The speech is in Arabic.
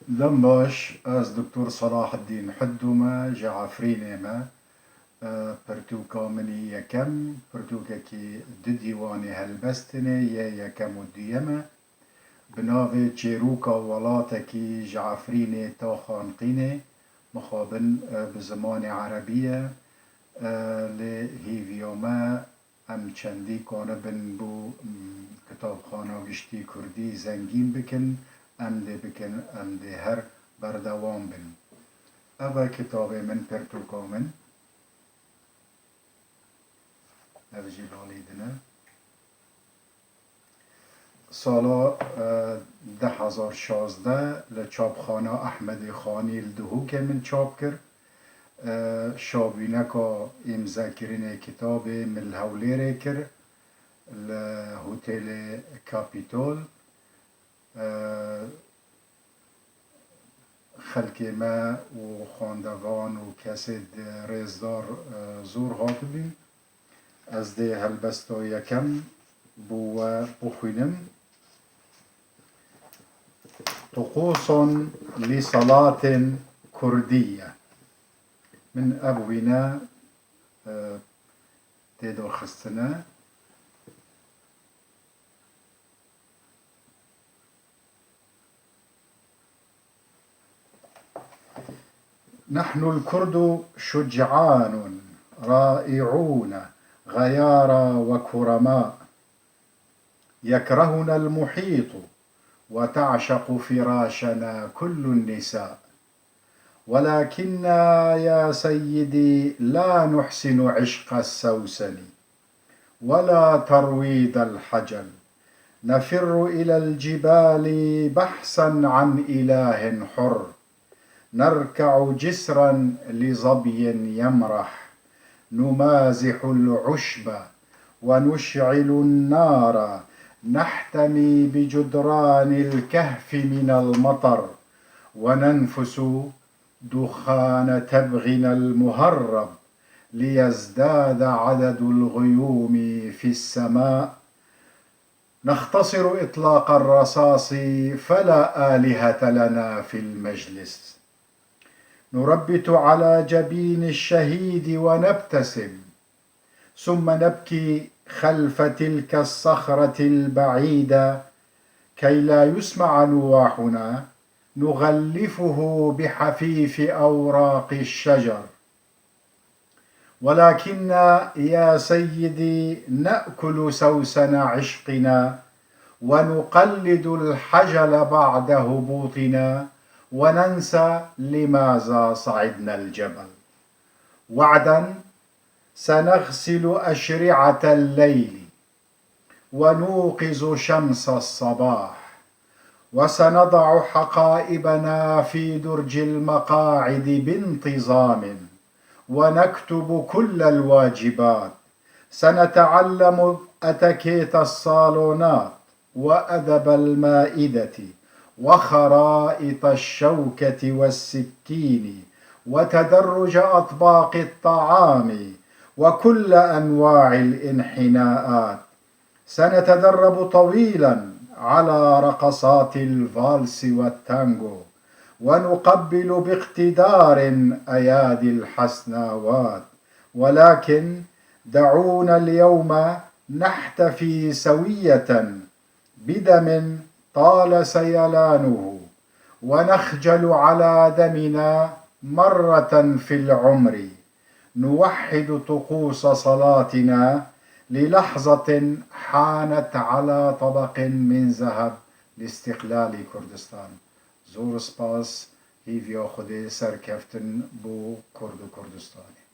دم باش از دكتور صلاح الدين حدوما جعفرينيما پرتوكا مني يكم پرتوكا كي دديواني هلبستني يكم وديما بناوي تشيروكا ولاتا كي جعفريني تا خانقيني مخابن بزمان عربية لهيفيوما ام چندی کانه بن بو کتاب خانه گشتی کردی زنگین بکن ام ده بکن ام ده هر بردوام بن اوه کتاب من پرتوکا من اوجی بالی دنه سالا 2016 لچاپخانه احمد خانی لدهو که من چاپ کرد شابینکا امضا کرین کتاب ملهولیر کر لهوتل کاپیتول خلق ما و خواندگان و کسی رزدار زور هاتو بین از ده هلبستا یکم بو بخوینم طقوس لصلاة كردية من أبونا تيدو خستنا نحن الكرد شجعان رائعون غيارى وكرماء يكرهنا المحيط وتعشق فراشنا كل النساء ولكننا يا سيدي لا نحسن عشق السوسن ولا ترويض الحجل نفر إلى الجبال بحثا عن إله حر نركع جسرا لظبي يمرح نمازح العشب ونشعل النار نحتمي بجدران الكهف من المطر وننفس دخان تبغنا المهرب ليزداد عدد الغيوم في السماء نختصر إطلاق الرصاص فلا آلهة لنا في المجلس نربت على جبين الشهيد ونبتسم ثم نبكي خلف تلك الصخرة البعيدة كي لا يسمع نواحنا نغلفه بحفيف أوراق الشجر ولكن يا سيدي نأكل سوسن عشقنا ونقلد الحجل بعد هبوطنا وننسى لماذا صعدنا الجبل وعدا سنغسل أشرعة الليل ونوقظ شمس الصباح وسنضع حقائبنا في درج المقاعد بانتظام ونكتب كل الواجبات سنتعلم أتكيت الصالونات وأدب المائدة وخرائط الشوكة والسكين وتدرج أطباق الطعام وكل أنواع الانحناءات سنتدرب طويلا على رقصات الفالس والتانجو ونقبل باقتدار أيادي الحسناوات ولكن دعونا اليوم نحتفي سوية بدم طال سيلانه ونخجل على دمنا مرة في العمر نوحد طقوس صلاتنا للحظة حانت على طبق من ذهب لاستقلال كردستان زور سپاس هیویا خود سرکفتن بو کرد و کردستانی